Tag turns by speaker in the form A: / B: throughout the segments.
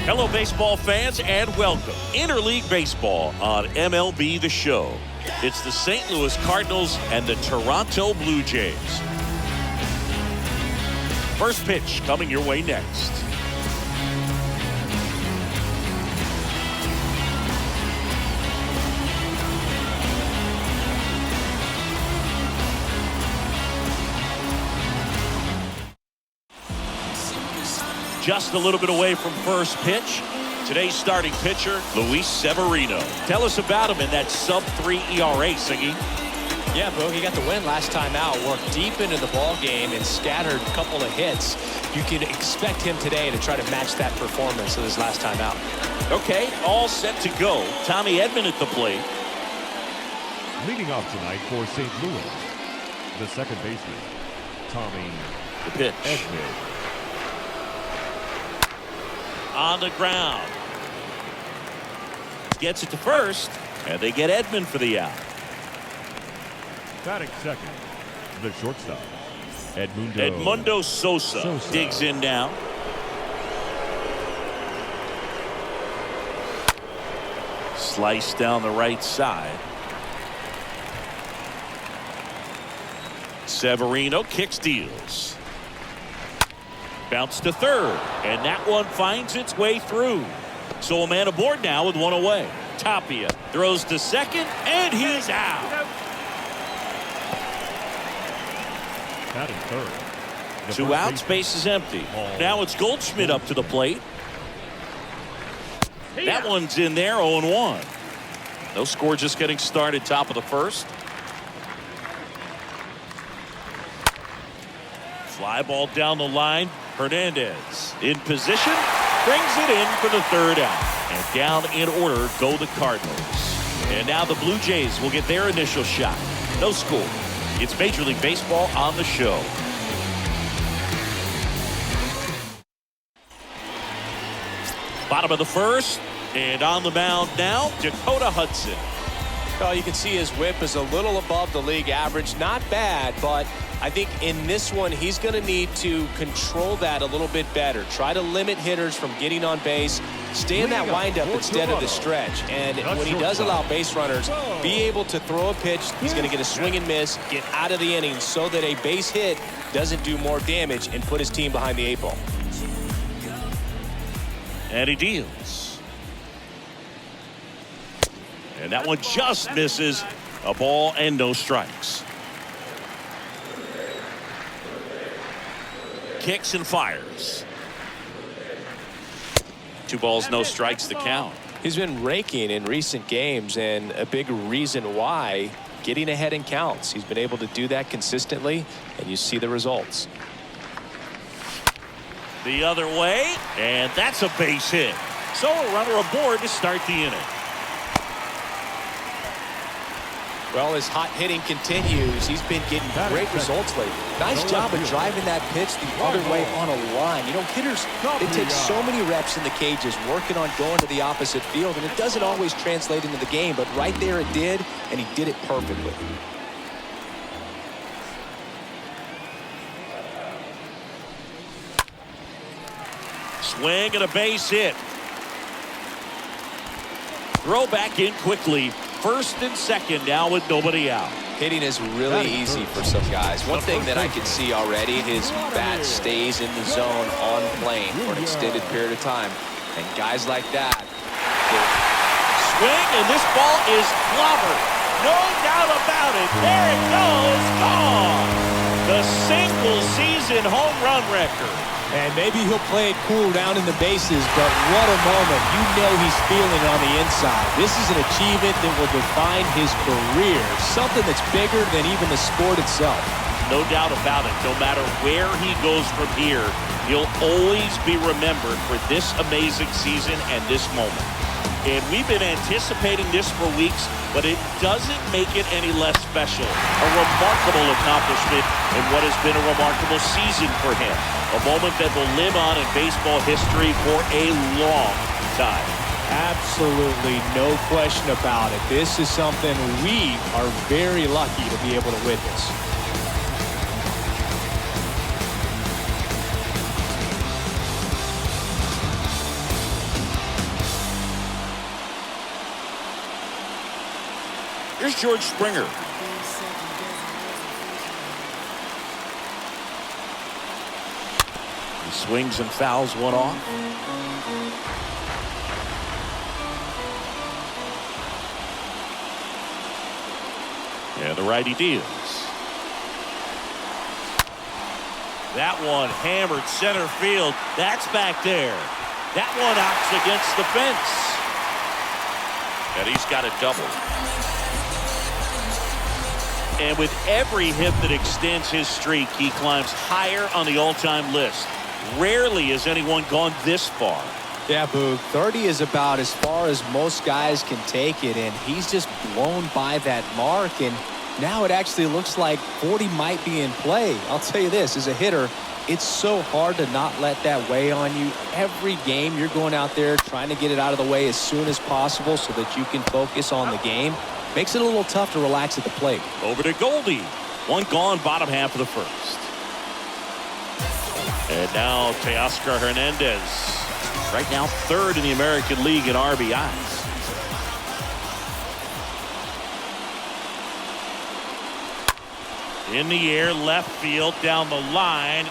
A: Hello, baseball fans, and welcome. Interleague Baseball on MLB The Show. It's the St. Louis Cardinals and the Toronto Blue Jays. First pitch coming your way next. Just a little bit away from first pitch. Today's starting pitcher, Luis Severino. Tell us about him in that sub-3 ERA, Siggy.
B: Yeah, Bo, he got the win last time out, worked deep into the ball game and scattered a couple of hits. You can expect him today to try to match that performance of his last time out.
A: Okay, all set to go. Tommy Edman at the plate.
C: Leading off tonight for St. Louis, the second baseman, Tommy
A: The pitch.
C: Edman.
A: On the ground. Gets it to first, and they get Edman for the out.
C: Batting second, the shortstop,
A: Edmundo Sosa digs in now. Slice down the right side. Severino kicks, deals. Bounce to third, and that one finds its way through. So a man aboard now with one away. Tapia throws to second, and he's out.
C: Batting third.
A: Two outs, base is empty. Now it's Goldschmidt up to the plate. That one's in there, 0-1. No score, just getting started, top of the first. Fly ball down the line. Hernandez in position, brings it in for the third out. And down in order go the Cardinals. And now the Blue Jays will get their initial shot. No score. It's Major League Baseball on the show. Bottom of the first, and on the mound now, Dakota Hudson.
B: Well, you can see his whip is a little above the league average. Not bad, but I think in this one, he's going to need to control that a little bit better. Try to limit hitters from getting on base. Stay in that windup instead of the stretch. And when he does allow base runners, be able to throw a pitch. He's going to get a swing and miss, get out of the inning so that a base hit doesn't do more damage and put his team behind the 8 ball.
A: And he deals. And that one just misses. A ball and no strikes. Kicks and fires. 2 balls, no strikes to count.
B: He's been raking in recent games, and a big reason why, getting ahead in counts. He's been able to do that consistently, and you see the results.
A: The other way, and that's a base hit. So a runner aboard to start the inning.
B: Well, his hot hitting continues. He's been getting great results lately. Nice job of driving that pitch the other way on a line. You know, hitters, they take so many reps in the cages working on going to the opposite field, and it doesn't always translate into the game, but right there it did, and he did it perfectly.
A: Swing and a base hit. Throw back in quickly. First and second now with nobody out.
B: Hitting is really easy for some guys. One thing that I can see already, his bat stays in the zone on plane for an extended period of time. And guys like that.
A: Swing, and this ball is clobbered. No doubt about it. There it goes. Gone. The single-season home run record.
B: And maybe he'll play it cool down in the bases, but what a moment. You know he's feeling it on the inside. This is an achievement that will define his career, something that's bigger than even the sport itself.
A: No doubt about it. No matter where he goes from here, he'll always be remembered for this amazing season and this moment. And we've been anticipating this for weeks, but it doesn't make it any less special. A remarkable accomplishment in what has been a remarkable season for him. A moment that will live on in baseball history for a long time.
B: Absolutely no question about it. This is something we are very lucky to be able to witness.
A: Here's George Springer. He swings and fouls one off. And the righty deals. That one hammered center field. That's back there. That one knocks against the fence. And he's got a double. And with every hit that extends his streak, he climbs higher on the all-time list. Rarely has anyone gone this far.
B: Yeah, Boog, 30 is about as far as most guys can take it, and he's just blown by that mark, and now it actually looks like 40 might be in play. I'll tell you this, as a hitter, it's so hard to not let that weigh on you. Every game you're going out there trying to get it out of the way as soon as possible so that you can focus on the game. Makes it a little tough to relax at the plate.
A: Over to Goldie. One gone, bottom half of the first. And now Teoscar Hernandez. Right now, third in the American League in RBIs. In the air, left field, down the line.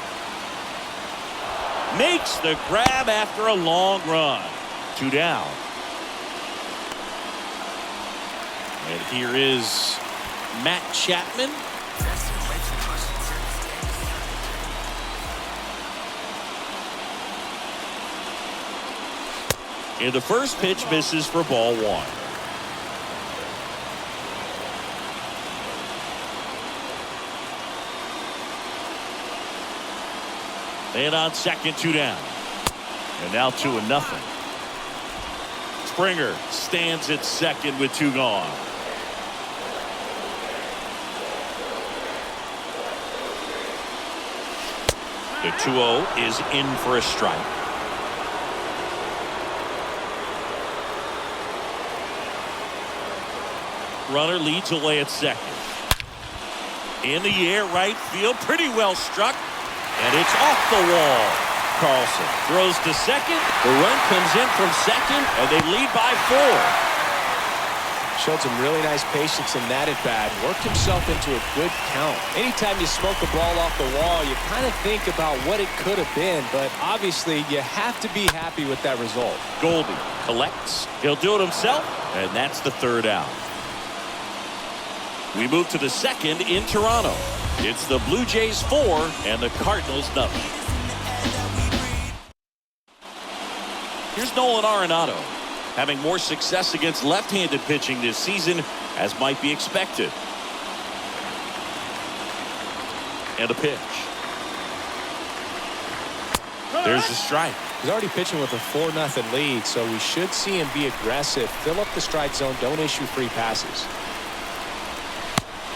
A: Makes the grab after a long run. 2 down. And here is Matt Chapman. And the first pitch misses for ball 1. And on second, 2 down. And now 2-0. Springer stands at second with 2 gone. The 2-0 is in for a strike. Runner leads away at second. In the air, right field, pretty well struck. And it's off the wall. Carlson throws to second. The run comes in from second, and they lead by 4.
B: Showed some really nice patience in that at bat. Worked himself into a good count. Anytime you smoke the ball off the wall, you kind of think about what it could have been, but obviously you have to be happy with that result.
A: Goldie collects. He'll do it himself, and that's the 3rd out. We move to the second in Toronto. It's the Blue Jays 4 and the Cardinals 0. Here's Nolan Arenado, having more success against left-handed pitching this season, as might be expected. And a pitch. There's a strike.
B: He's already pitching with a 4-0 lead, so we should see him be aggressive. Fill up the strike zone. Don't issue free passes.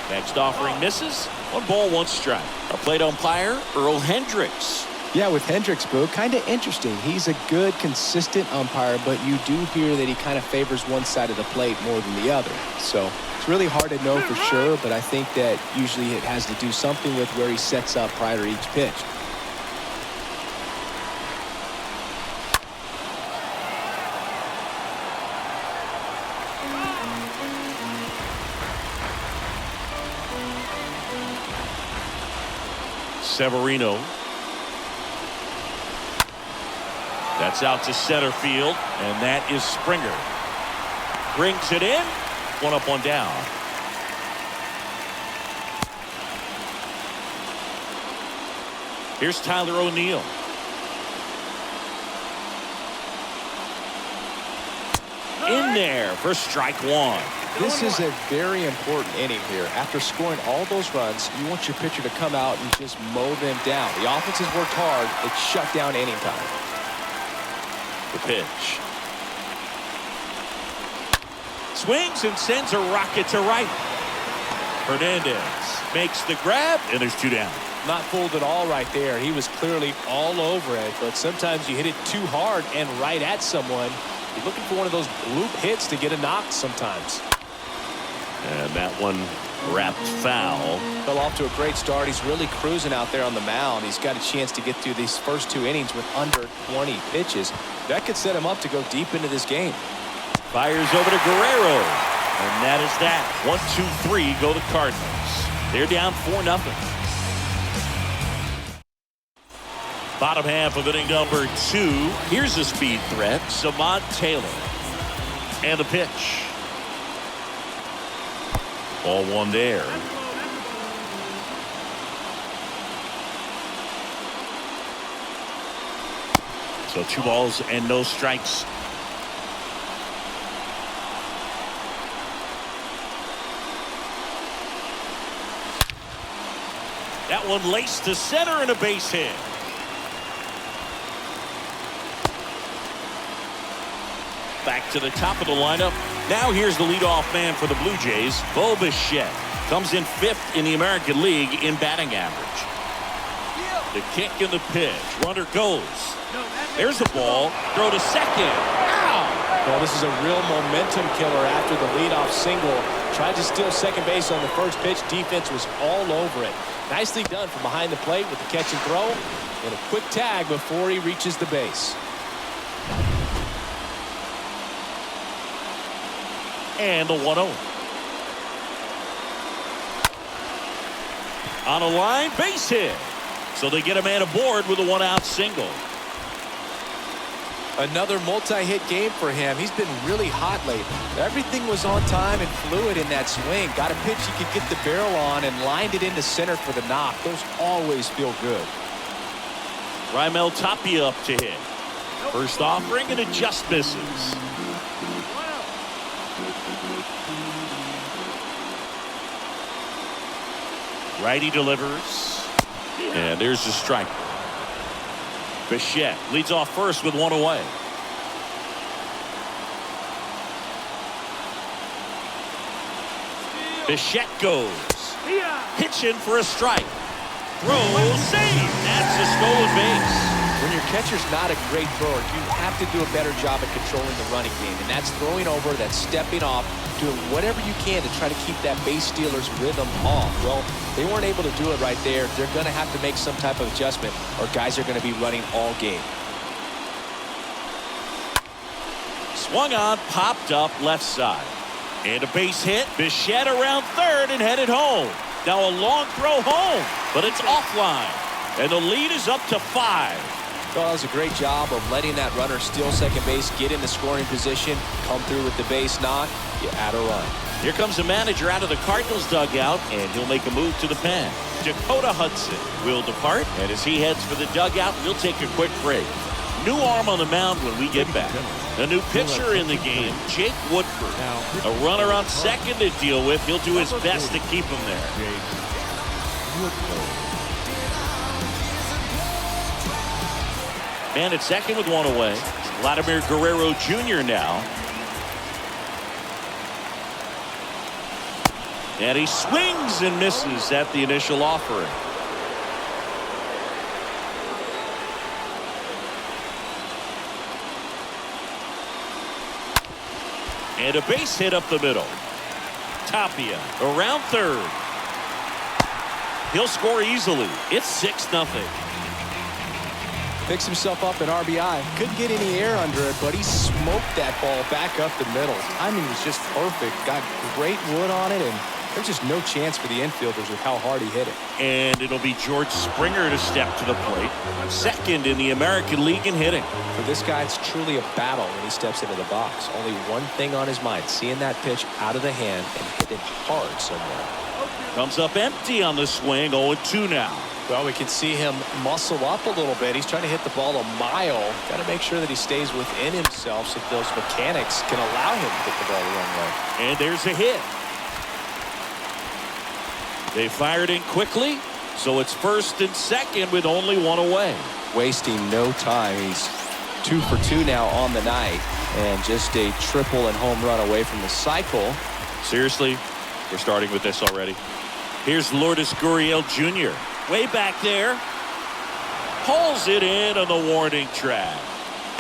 A: Next offering misses. 1 ball, 1 strike. Our plate umpire, Earl Hendricks.
D: Yeah, with Hendricks, Boo, kind of interesting. He's a good, consistent umpire, but you do hear that he kind of favors one side of the plate more than the other. So it's really hard to know for sure, but I think that usually it has to do something with where he sets up prior to each pitch.
A: Severino. That's out to center field, and that is Springer. Brings it in. 1 up, 1 down. Here's Tyler O'Neill. In there for strike 1.
B: This is a very important inning here. After scoring all those runs, you want your pitcher to come out and just mow them down. The offense has worked hard. It's shut down inning time.
A: The pitch. Swings and sends a rocket to right. Hernandez makes the grab, and there's 2 down.
B: Not fooled at all right there. He was clearly all over it, but sometimes you hit it too hard and right at someone. You're looking for one of those bloop hits to get a knock sometimes.
A: And that one wrapped foul.
B: Fell off to a great start. He's really cruising out there on the mound. He's got a chance to get through these first 2 innings with under 20 pitches. That could set him up to go deep into this game.
A: Fires over to Guerrero. And that is that. 1, 2, 3 go the Cardinals. They're down 4-0. Bottom half of inning number 2. Here's a speed threat. Samad Taylor. And the pitch. Ball 1 there. So 2 balls and no strikes. That one laced to center and a base hit. Back to the top of the lineup. Now here's the leadoff man for the Blue Jays, Bo Bichette. Comes in 5th in the American League in batting average. The kick and the pitch. Runner goes. There's the ball. Throw to second. Ow!
B: Well, this is a real momentum killer after the leadoff single. Tried to steal second base on the first pitch. Defense was all over it. Nicely done from behind the plate with the catch and throw. And a quick tag before he reaches the base.
A: And the 1-0. On a line, base hit. So they get a man aboard with a 1-out single.
D: Another multi-hit game for him. He's been really hot lately. Everything was on time and fluid in that swing. Got a pitch he could get the barrel on and lined it into center for the knock. Those always feel good.
A: Raimel Tapia up to hit. First offering and it just misses. Righty delivers. And there's the strike. Bichette leads off first with 1 away. Bichette goes. Pitching for a strike. Throw, save. That's a stolen base.
D: When your catcher's not a great thrower, you have to do a better job at controlling the running game. And that's throwing over, that's stepping off, doing whatever you can to try to keep that base stealer's rhythm off. Well, they weren't able to do it right there. They're going to have to make some type of adjustment or guys are going to be running all game.
A: Swung on, popped up left side. And a base hit. Bichette around third and headed home. Now a long throw home, but it's offline. And the lead is up to 5.
D: Well, that was a great job of letting that runner steal second base, get in the scoring position, come through with the base knock. You add a run.
A: Here comes the manager out of the Cardinals dugout, and he'll make a move to the pen. Dakota Hudson will depart, and as he heads for the dugout, we'll take a quick break. New arm on the mound when we get back. A new pitcher in the game, Jake Woodford. A runner on second to deal with. He'll do his best to keep him there. Man at second with 1 away. Vladimir Guerrero Jr. now. And he swings and misses at the initial offering. And a base hit up the middle. Tapia around third. He'll score easily. It's 6-0.
D: Picks himself up an RBI. Couldn't get any air under it, but he smoked that ball back up the middle. Timing was just perfect. Got great wood on it, and there's just no chance for the infielders with how hard he hit it.
A: And it'll be George Springer to step to the plate. Second in the American League in hitting.
D: For this guy, it's truly a battle when he steps into the box. Only one thing on his mind, seeing that pitch out of the hand and hit it hard somewhere.
A: Comes up empty on the swing. 0-2 now.
D: Well, we can see him muscle up a little bit. He's trying to hit the ball a mile. Got to make sure that he stays within himself so those mechanics can allow him to hit the ball the wrong way.
A: And there's a hit. They fired in quickly, so it's first and second with only 1 away.
D: Wasting no time. He's 2 for 2 now on the night, and just a triple and home run away from the cycle.
A: Seriously, we're starting with this already. Here's Lourdes Gurriel Jr. Way back there. Pulls it in on the warning track.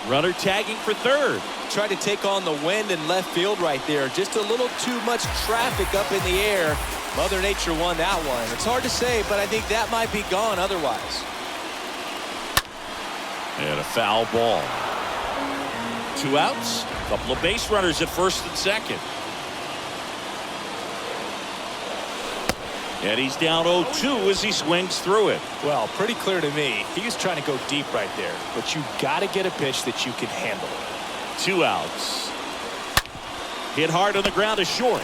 A: Runner tagging for third.
D: Tried to take on the wind in left field right there. Just a little too much traffic up in the air. Mother Nature won that one. It's hard to say, but I think that might be gone otherwise.
A: And a foul ball. 2 outs. A couple of base runners at first and second. And he's down 0-2 as he swings through it.
B: Well, pretty clear to me. He was trying to go deep right there. But you got to get a pitch that you can handle.
A: 2 outs. Hit hard on the ground to short.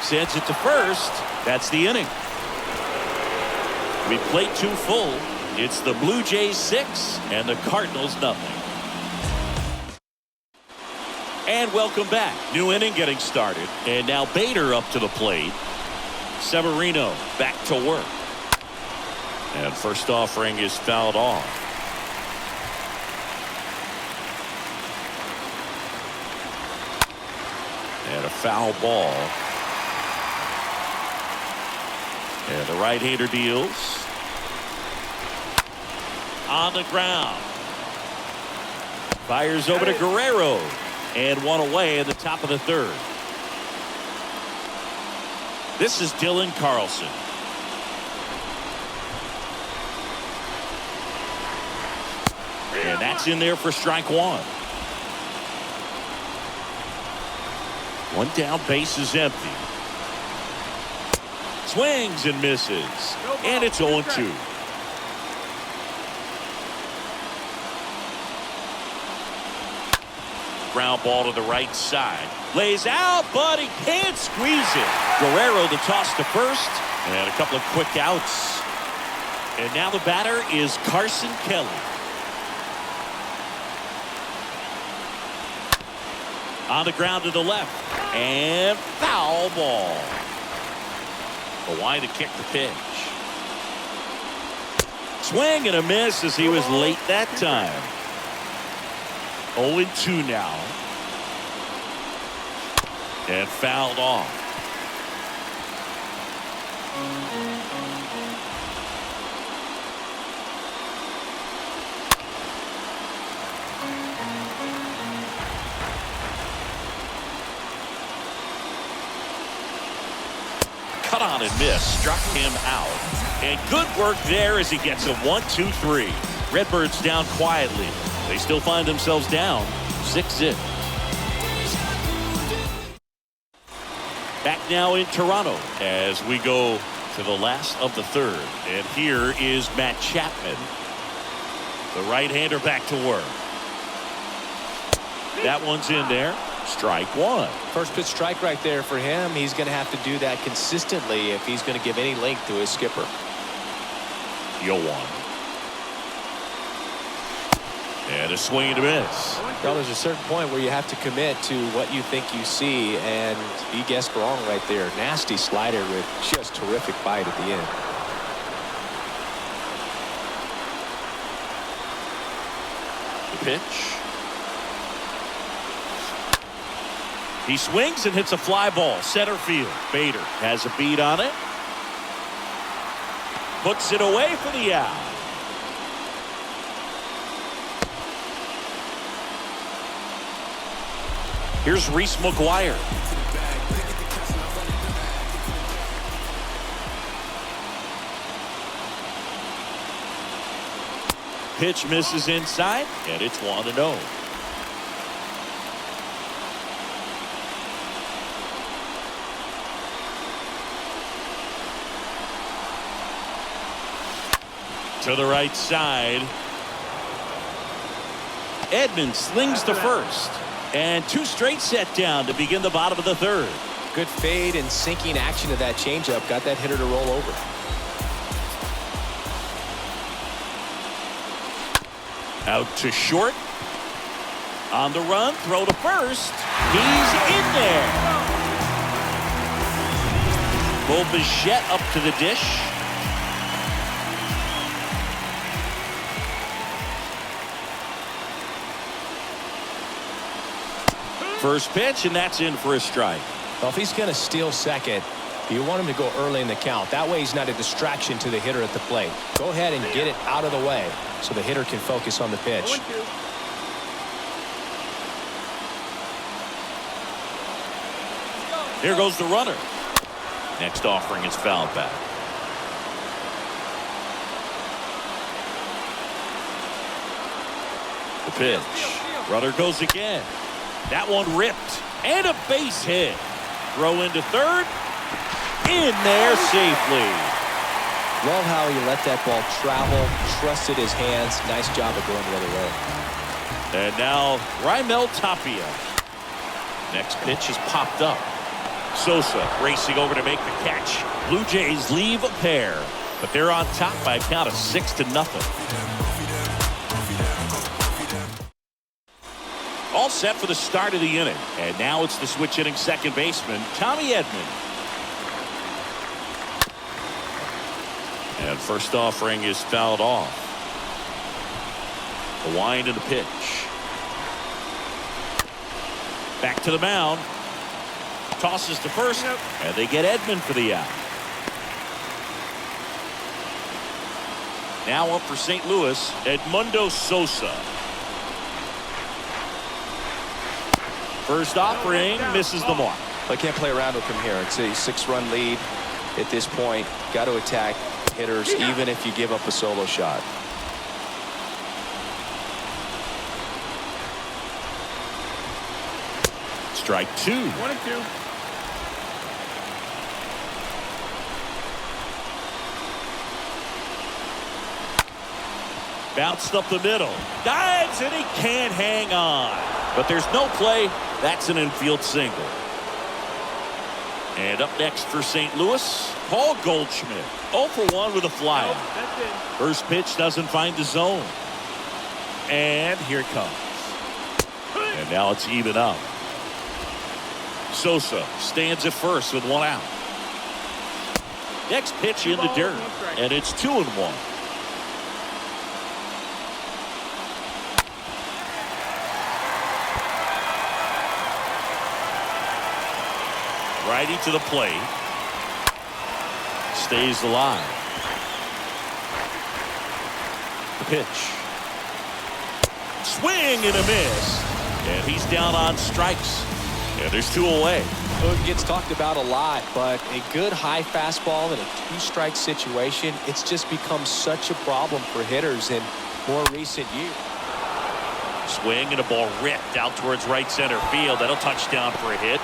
A: Sends it to first. That's the inning. We played 2 full. It's the Blue Jays 6 and the Cardinals nothing. And welcome back. New inning getting started. And now Bader up to the plate. Severino back to work. And first offering is fouled off. And a foul ball. And the right-hander deals. On the ground. Fires over to Guerrero. And 1 away in the top of the 3rd. This is Dylan Carlson. And that's in there for strike 1. 1 down, base is empty. Swings and misses. And it's 0-2. Ground ball to the right side. Lays out, but he can't squeeze it. Guerrero the toss to first. And a couple of quick outs. And now the batter is Carson Kelly. On the ground to the left. And foul ball. A wide to kick the pitch. Swing and a miss as he was late that time. 0-2 now. And fouled off. Cut on and miss. Struck him out. And good work there as he gets a 1-2-3. Redbirds down quietly. They still find themselves down 6-0. Back now in Toronto as we go to the last of the 3rd. And here is Matt Chapman. The right-hander back to work. That one's in there. Strike 1.
B: First pitch strike right there for him. He's going to have to do that consistently if he's going to give any length to his skipper.
A: 0-1. And a swing and a miss.
B: Well, there's a certain point where you have to commit to what you think you see, and he guessed wrong right there. Nasty slider with just terrific bite at the end.
A: The pitch. He swings and hits a fly ball. Center field. Bader has a beat on it. Puts it away for the out. Here's Reese McGuire. Pitch misses inside, and it's 1-0. To the right side. Edmonds slings to first. And 2 straight set down to begin the bottom of the 3rd.
B: Good fade and sinking action of that changeup. Got that hitter to roll over.
A: Out to short. On the run. Throw to first. He's in there. Bo Bichette up to the dish. First pitch, and that's in for a strike.
B: Well, if he's going to steal second, you want him to go early in the count. That way he's not a distraction to the hitter at the plate. Go ahead and get it out of the way so the hitter can focus on the pitch.
A: Here goes the runner. Next offering is fouled back. The pitch. Runner goes again. That one ripped. And a base hit. Throw into third. in there safely.
B: Love how he let that ball travel, trusted his hands. Nice job of going the other way.
A: And now Raimel Tapia. Next pitch is popped up. Sosa racing over to make the catch. Blue Jays leave a pair, but they're on top by a count of 6-0. All set for the start of the inning. And now it's the switch hitting second baseman, Tommy Edman. And first offering is fouled off. The wind and the pitch. Back to the mound. Tosses to first, and they get Edman for the out. Now up for St. Louis, Edmundo Sosa. First offering misses the mark.
B: I can't play around with him here. It's a 6-run lead at this point. Got to attack hitters even if you give up a solo shot.
A: Strike 2.
E: 1-2.
A: Bounced up the middle. Dives, and he can't hang on. But there's no play. That's an infield single. And up next for St. Louis, Paul Goldschmidt. 0 for 1 with a flyout. First pitch doesn't find the zone. And here it comes. And now it's even up. Sosa stands at first with 1 out. Next pitch in the dirt. And it's 2-1. Righty to the plate. Stays alive. The pitch. Swing and a miss. And he's down on strikes. And there's 2 away.
B: So it gets talked about a lot, but a good high fastball in a 2-strike situation, it's just become such a problem for hitters in more recent years.
A: Swing and a ball ripped out towards right center field. That'll touch down for a hit.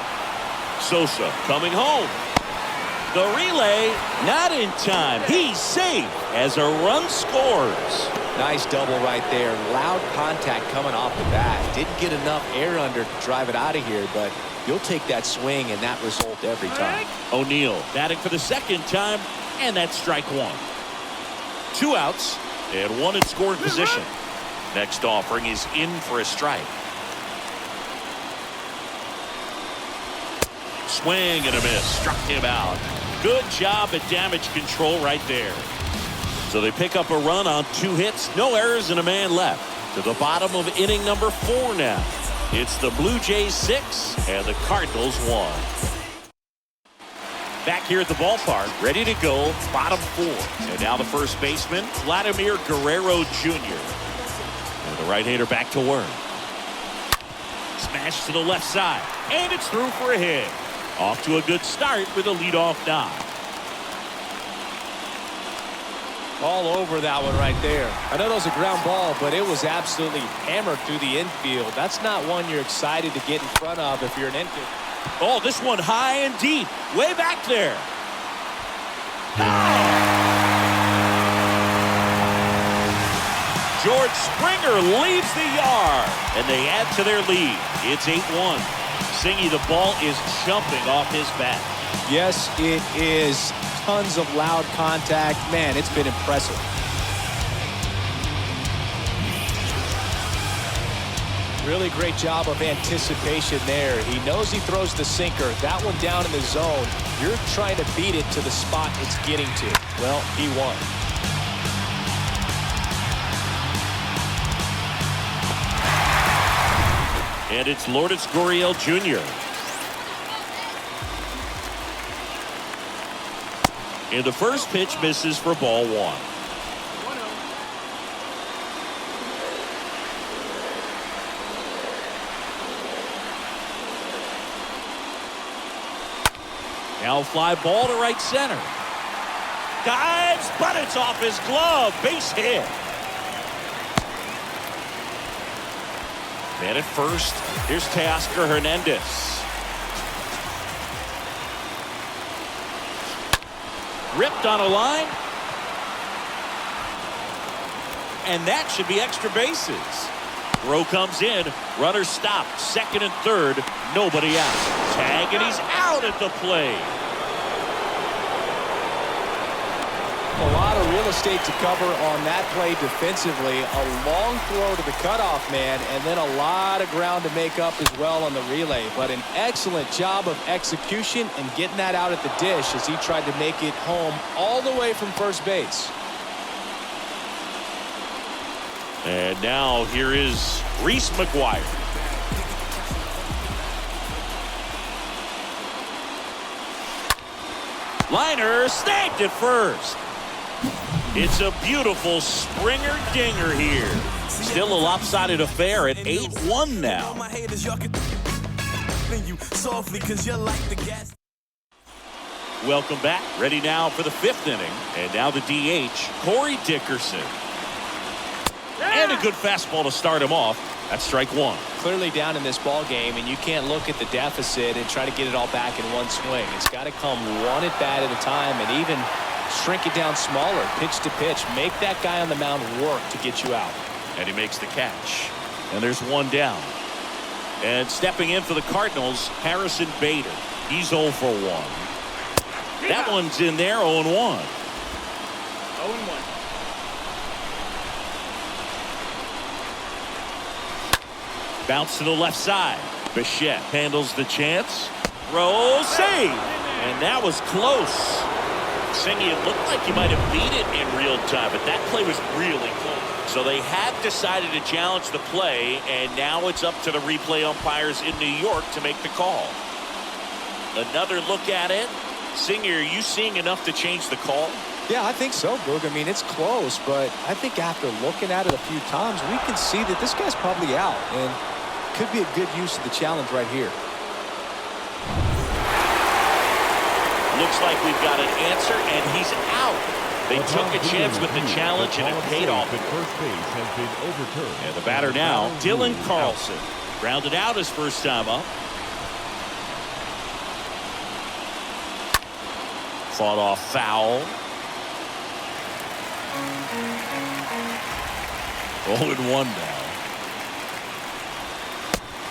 A: Sosa coming home. The relay not in time. He's safe as a run scores.
B: Nice double right there. Loud contact coming off the bat. Didn't get enough air under to drive it out of here, but you'll take that swing and that result every time.
A: O'Neill batting for the second time, and that's strike 1. 2 outs and 1 in scoring position. Next offering is in for a strike. Swing and a miss. Struck him out. Good job at damage control right there. So they pick up a run on 2 hits. No errors and a man left. To the bottom of inning number 4 now. It's the Blue Jays 6 and the Cardinals 1. Back here at the ballpark, ready to go, bottom 4. And now the first baseman, Vladimir Guerrero Jr. And the right-hander back to work. Smash to the left side, and it's through for a hit. Off to a good start with a leadoff knock.
B: All over that one right there. I know that was a ground ball, but it was absolutely hammered through the infield. That's not one you're excited to get in front of if you're an infield.
A: Oh, this one high and deep, way back there. George Springer leaves the yard, and they add to their lead. It's 8-1. Singy, the ball is jumping off his bat.
B: Yes, it is. Tons of loud contact. Man, it's been impressive. Really great job of anticipation there. He knows he throws the sinker. That one down in the zone. You're trying to beat it to the spot it's getting to. Well, he won.
A: And it's Lourdes Gurriel Jr. And the first pitch misses for ball 1. Now fly ball to right center. Dives, but it's off his glove. Base hit. Man at first. Here's Teoscar Hernandez. Ripped on a line. And that should be extra bases. Throw comes in. Runner stopped. Second and third. Nobody out. Tag, and he's out at the plate.
B: A lot of real estate to cover on that play defensively. A long throw to the cutoff man, and then a lot of ground to make up as well on the relay. But an excellent job of execution and getting that out at the dish as he tried to make it home all the way from first base.
A: And now here is Reese McGuire. Liner snagged at first. It's a beautiful Springer dinger here. Still a lopsided affair at 8-1 now. Welcome back. Ready now for the fifth inning. And now the DH, Corey Dickerson. And a good fastball to start him off. That's strike one.
B: Clearly down in this ball game, and you can't look at the deficit and try to get it all back in one swing. It's got to come one at bat at a time, and even shrink it down smaller, pitch to pitch. Make that guy on the mound work to get you out.
A: And he makes the catch. And there's one down. And stepping in for the Cardinals, Harrison Bader. He's 0 for 1. That one's in there, 0-1.
B: 0-1.
A: Bounce to the left side. Bichette handles the chance. Throw, save. And that was close. Singy, it looked like he might have beat it in real time, but that play was really close. So they have decided to challenge the play, and now it's up to the replay umpires in New York to make the call. Another look at it. Singy, are you seeing enough to change the call?
D: Yeah, I think so, Boog. I mean, it's close, but I think after looking at it a few times, we can see that this guy's probably out, and could be a good use of the challenge right here.
A: Looks like we've got an answer, and he's out. They took a chance with the challenge, and it paid off.
C: First base has been overturned.
A: And the batter now, Dylan Carlson. Grounded out his first time up. Fought off foul. 0-1 now.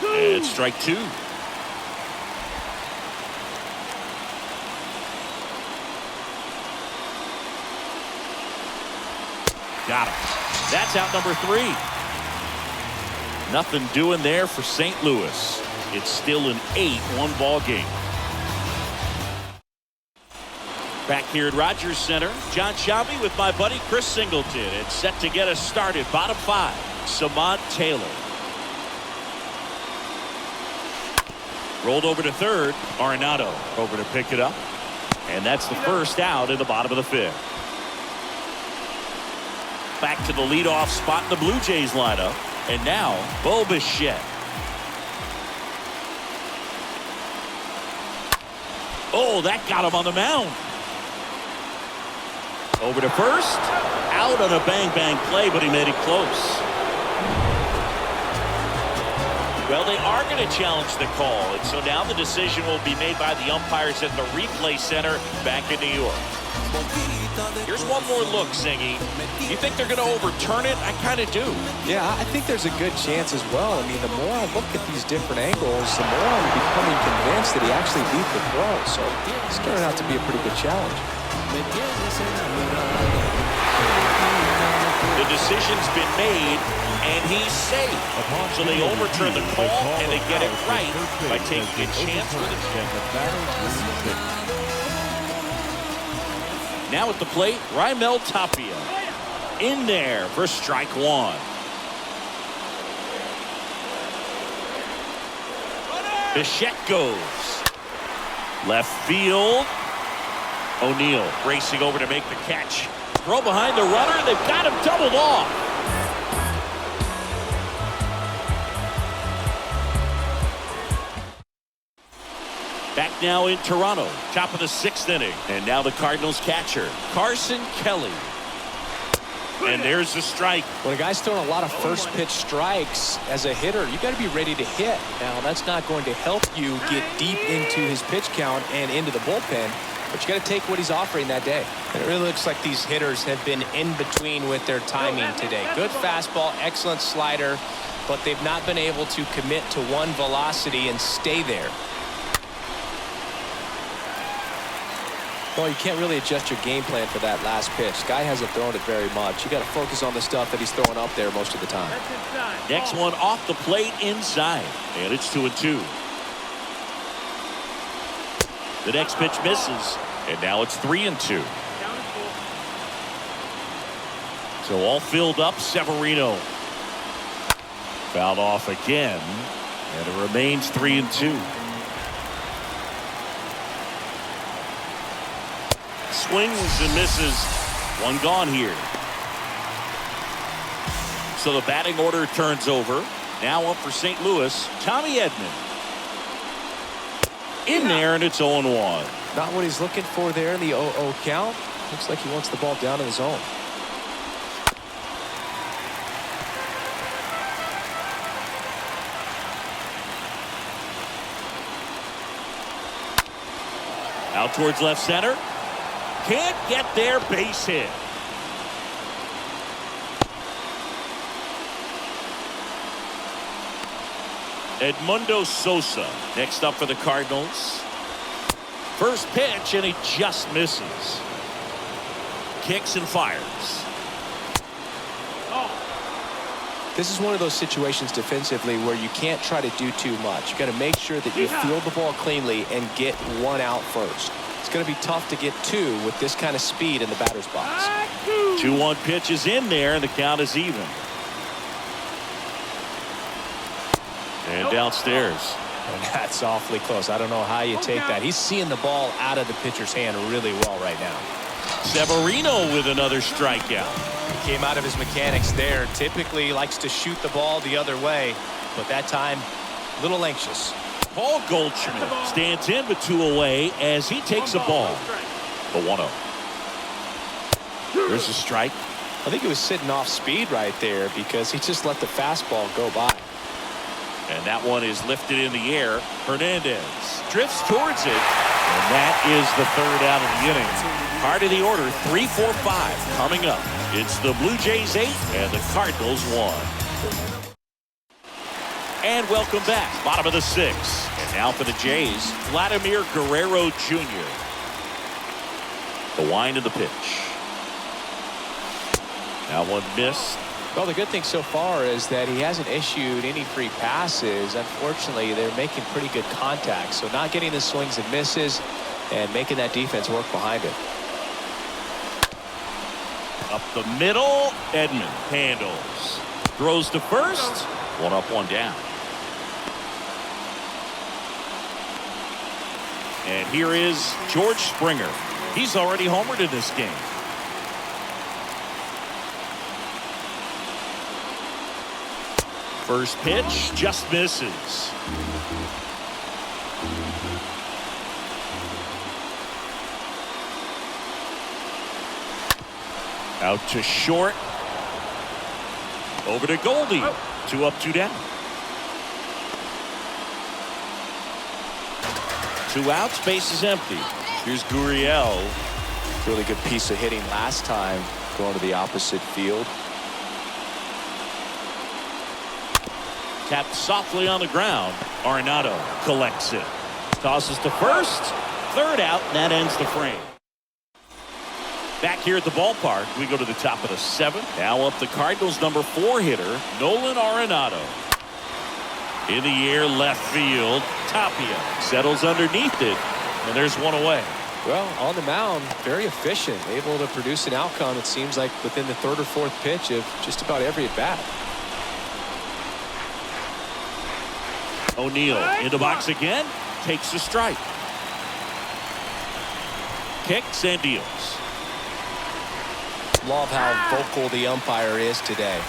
A: And strike two. Got him. That's out number 3. Nothing doing there for St. Louis. It's still an 8-1 ball game. Back here at Rogers Center, John Shelby with my buddy Chris Singleton. And set to get us started. Bottom 5, Samad Taylor. Rolled over to third. Arenado over to pick it up. And that's the first out in the bottom of the 5th. Back to the leadoff spot in the Blue Jays lineup. And now, Bo Bichette. Oh, that got him on the mound. Over to first. Out on a bang-bang play, but he made it close. Well, they are going to challenge the call, and so now the decision will be made by the umpires at the replay center back in New York. Here's one more look, Singy. You think they're going to overturn it? I kind of do.
D: Yeah, I think there's a good chance as well. I mean, the more I look at these different angles, the more I'm becoming convinced that he actually beat the throw. So it's turning out to be a pretty good challenge.
A: The decision's been made, and he's safe. So they overturn the call, and they get it right by taking a chance with it. Now at the plate, Raimel Tapia. In there for strike one. Bichette goes. Left field. O'Neill racing over to make the catch. Throw behind the runner. They've got him doubled off. Back now in Toronto. Top of the 6th inning. And now the Cardinals catcher, Carson Kelly. And there's the strike.
B: When a guy's throwing a lot of first pitch strikes as a hitter, you got to be ready to hit. Now, that's not going to help you get deep into his pitch count and into the bullpen.
D: But you got to take what he's offering that day.
B: It really looks like these hitters have been in between with their timing today. Good fastball, excellent slider, but they've not been able to commit to one velocity and stay there.
D: Well, you can't really adjust your game plan for that last pitch. Guy hasn't thrown it very much. You got to focus on the stuff that he's throwing up there most of the time.
A: Next one off the plate inside, and it's 2-2. The next pitch misses, and now it's 3-2. So all filled up. Severino fouled off again, and it remains 3-2. Swings and misses. One gone here. So the batting order turns over. Now up for St. Louis, Tommy Edman. In there, and it's 0-1.
D: Not what he's looking for there in the 0-0 count. Looks like he wants the ball down in the zone.
A: Out towards left center. Can't get there. Base hit. Edmundo Sosa next up for the Cardinals. First pitch, and he just misses. Kicks and fires.
D: This is one of those situations defensively where you can't try to do too much. You got to make sure that you field the ball cleanly and get one out first. It's going to be tough to get two with this kind of speed in the batter's box.
A: 2-1 pitch is in there, and the count is even. And downstairs.
B: And that's awfully close. I don't know how you take that. He's seeing the ball out of the pitcher's hand really well right now.
A: Severino with another strikeout.
B: He came out of his mechanics there. Typically likes to shoot the ball the other way, but that time a little anxious.
A: Paul Goldschmidt stands in with 2 away as he takes a ball. The 1-0. There's a strike.
D: I think he was sitting off speed right there because he just let the fastball go by.
A: And that one is lifted in the air. Hernandez drifts towards it. And that is the 3rd out of the inning. Part of the order, 3-4-5 coming up. It's the Blue Jays 8 and the Cardinals 1. And welcome back. Bottom of the 6th. And now for the Jays, Vladimir Guerrero Jr. The wind of the pitch. Now one missed.
D: Well, the good thing so far is that he hasn't issued any free passes. Unfortunately, they're making pretty good contact. So not getting the swings and misses and making that defense work behind it.
A: Up the middle, Edman handles. Throws to first. 1 up, 1 down. And here is George Springer. He's already homered in this game. First pitch just misses. Out to short. Over to Goldie. 2 up, 2 down. 2 outs, base is empty. Here's Gurriel.
D: Really good piece of hitting last time, going to the opposite field.
A: Tapped softly on the ground. Arenado collects it. Tosses to first. 3rd out, and that ends the frame. Back here at the ballpark, we go to the top of the 7th. Now up the Cardinals' number 4 hitter, Nolan Arenado. In the air, left field. Tapia settles underneath it, and there's 1 away.
D: Well, on the mound, very efficient, able to produce an outcome, it seems like, within the 3rd or 4th pitch of just about every at-bat.
A: O'Neill in the box again, takes a strike. Kicks and deals.
D: Love how vocal the umpire is today.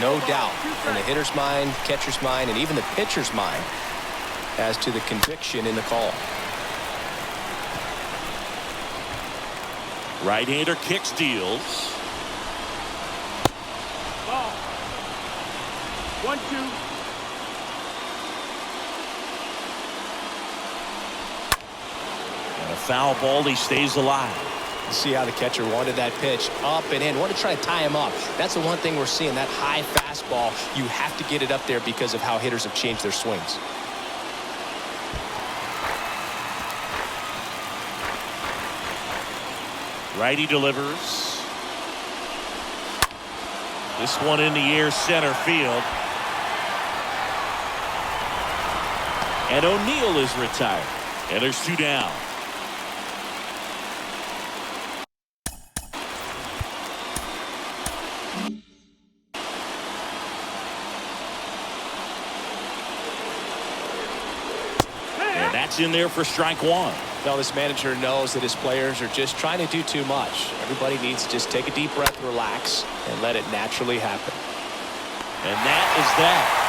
D: No doubt in the hitter's mind, catcher's mind, and even the pitcher's mind as to the conviction in the call.
A: Right-hander kicks, deals.
E: Ball. 1-2.
A: foul ball. He stays alive.
B: See how the catcher wanted that pitch up and in. Want to try to tie him up. That's the one thing we're seeing, that high fastball. You have to get it up there because of how hitters have changed their swings.
A: Righty delivers. This one in the air, center field. And O'Neill is retired. And there's 2 down. And that's in there for strike 1.
B: Well, this manager knows that his players are just trying to do too much. Everybody needs to just take a deep breath, relax, and let it naturally happen.
A: And that is that.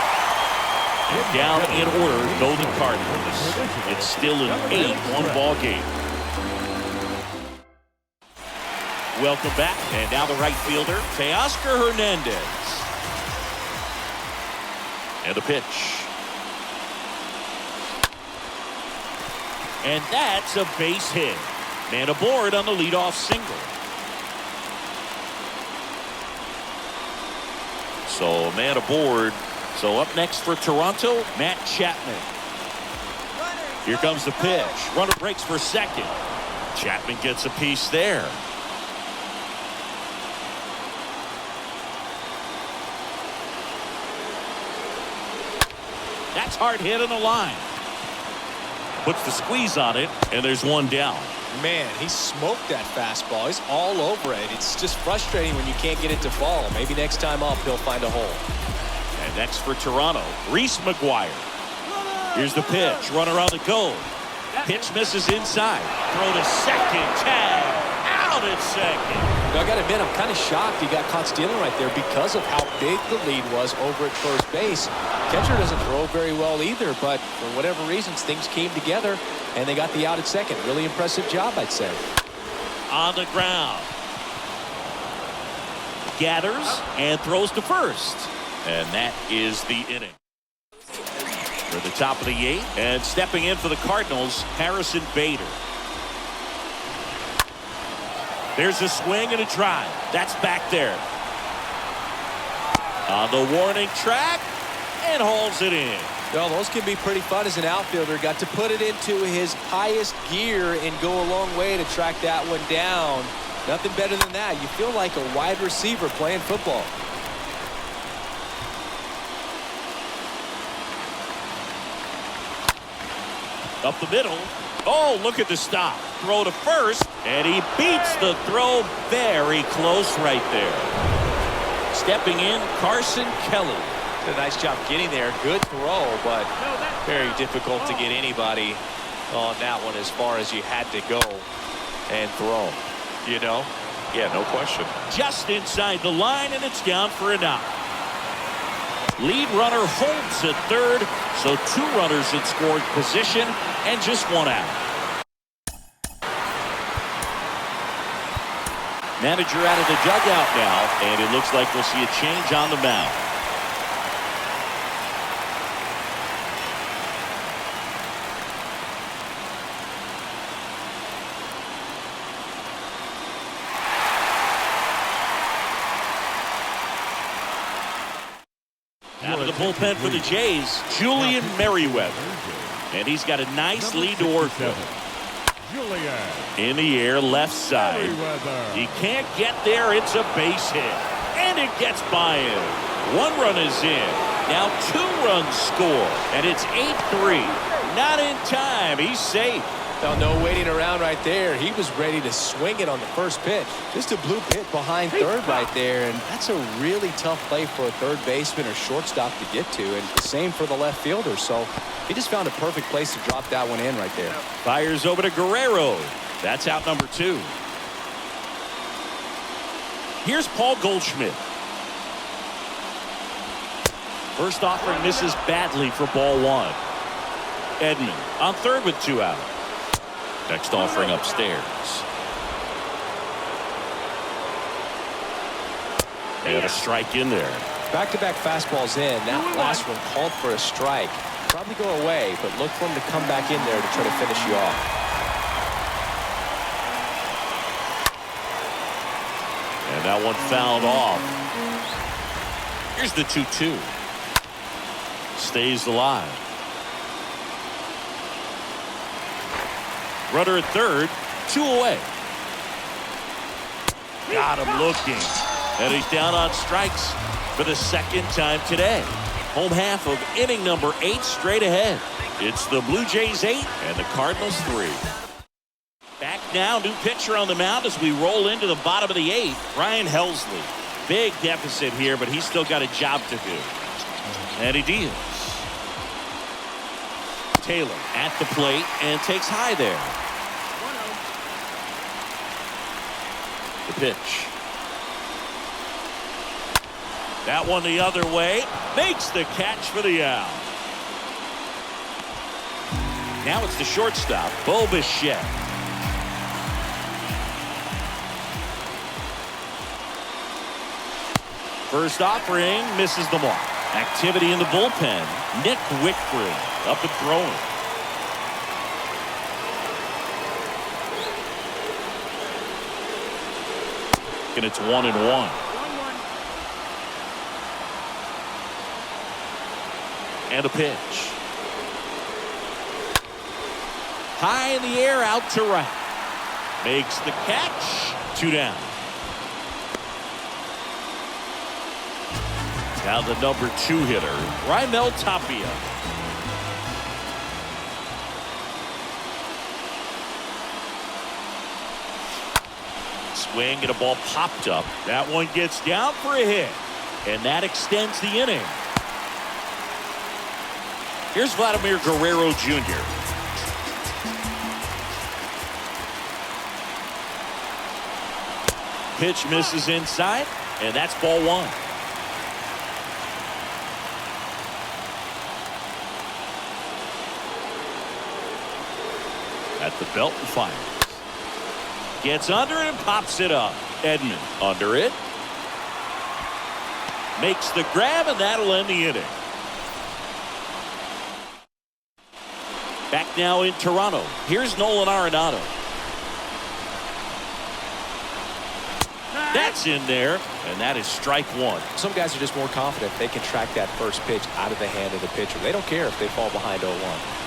A: And down in order go the Cardinals. It's still an 8-1 ball game. Welcome back. And now the right fielder, Teoscar Hernandez. And the pitch. And that's a base hit. Man aboard on the leadoff single. So man aboard. So up next for Toronto, Matt Chapman. Here comes the pitch. Runner breaks for second. Chapman gets a piece there. That's hard hit on the line. Puts the squeeze on it, and there's 1 down.
B: Man, he smoked that fastball. He's all over it. It's just frustrating when you can't get it to fall. Maybe next time up, he'll find a hole.
A: And next for Toronto, Reese McGuire. Here's the pitch. Runner on the go. Pitch misses inside. Throw to second. Tag. Out at second.
B: Now, I got to admit, I'm kind of shocked he got caught stealing right there because of how big the lead was over at first base. Catcher doesn't throw very well either, but for whatever reasons, things came together, and they got the out at second. Really impressive job, I'd say.
A: On the ground. Gathers and throws to first. And that is the inning. For the top of the 8th, and stepping in for the Cardinals, Harrison Bader. There's a swing and a drive. That's back there. On the warning track, and hauls it in.
B: Well, those can be pretty fun as an outfielder. Got to put it into his highest gear and go a long way to track that one down. Nothing better than that. You feel like a wide receiver playing football.
A: Up the middle. Oh, look at the stop. Throw to first, and he beats the throw very close right there. Stepping in, Carson Kelly.
B: Did a nice job getting there. Good throw, but very difficult to get anybody on that one as far as you had to go and throw. You know?
A: Yeah, no question. Just inside the line, and it's down for a knock. Lead runner holds at third, so 2 runners in scoring position and just 1 out. Manager out of the dugout now, and it looks like we'll see a change on the mound. Out of the bullpen for the Jays, Julian Merriweather. And he's got a nice lead to work with. In the air, left side. He can't get there. It's a base hit. And it gets by him. 1 run is in. Now 2 runs score. And it's 8-3. Not in time. He's safe.
B: Now, no waiting around right there. He was ready to swing it on the first pitch. Just a blue pit behind third right there, and that's a really tough play for a third baseman or shortstop to get to, and the same for the left fielder. So he just found a perfect place to drop that one in right there.
A: Fires over to Guerrero. That's out number 2. Here's Paul Goldschmidt. First offering misses badly for ball 1. Edman on third with 2 out. Next offering upstairs. And a strike in there.
B: Back-to-back fastballs in. That last one called for a strike. Probably go away, but look for him to come back in there to try to finish you off.
A: And that one fouled off. Here's the 2-2. Stays alive. Runner at third, 2 away. Got him looking. And he's down on strikes for the second time today. Home half of inning number 8 straight ahead. It's the Blue Jays 8 and the Cardinals 3. Back now, new pitcher on the mound as we roll into the bottom of the 8th. Ryan Helsley. Big deficit here, but he's still got a job to do. And he deals. Taylor at the plate and takes high there. The pitch. That one the other way. Makes the catch for the out. Now it's the shortstop, Bo Bichette. First offering misses the mark. Activity in the bullpen. Nick Wickford up and throwing. And it's 1-1. And a pitch. High in the air, out to right. Makes the catch. 2 down. Now the number 2 hitter, Raimel Tapia. Swing and a ball popped up. That one gets down for a hit. And that extends the inning. Here's Vladimir Guerrero Jr. Pitch misses inside, and that's ball 1. At the belt and fires. Gets under it and pops it up. Edman under it. Makes the grab, and that'll end the inning. Back now in Toronto. Here's Nolan Arenado. That's in there, and that is strike 1.
D: Some guys are just more confident they can track that first pitch out of the hand of the pitcher. They don't care if they fall behind 0-1.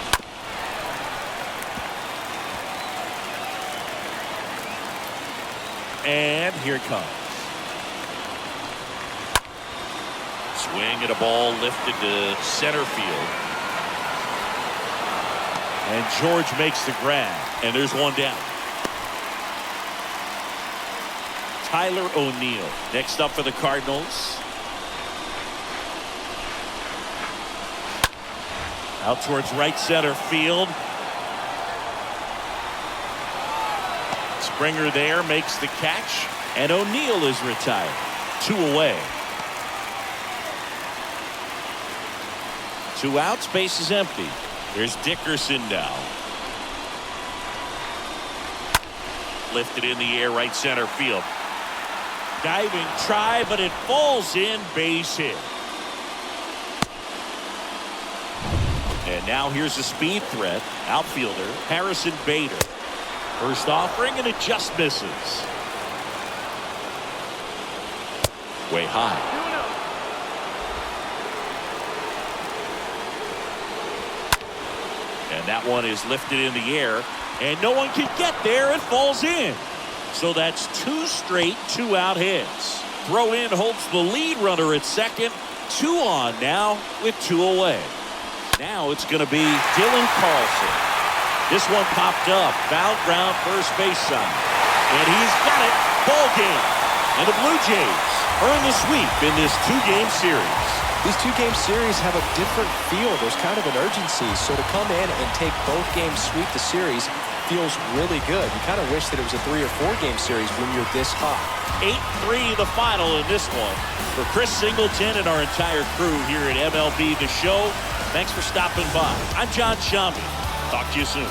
A: And here it comes. Swing and a ball lifted to center field. And George makes the grab. And there's one down. Tyler O'Neill next up for the Cardinals. Out towards right center field. Springer there makes the catch, and O'Neill is retired. 2 away. 2 outs, base is empty. Here's Dickerson now. Lifted in the air, right center field. Diving try, but it falls in, base hit. And now here's a speed threat. Outfielder Harrison Bader. First offering, and it just misses. Way high. And that one is lifted in the air, and no one can get there. It falls in. So that's 2 straight 2-out hits. Throw in holds the lead runner at second. 2 on now with 2 away. Now it's going to be Dylan Carlson. This one popped up. Foul ground first base side. And he's got it. Ball game. And the Blue Jays earn the sweep in this 2-game series.
D: These 2-game series have a different feel. There's kind of an urgency. So to come in and take both games, sweep the series, feels really good. You kind of wish that it was a 3- or 4-game series when you're this hot.
A: 8-3 the final in this one. For Chris Singleton and our entire crew here at MLB The Show, thanks for stopping by. I'm John Shambi. Talk to you soon.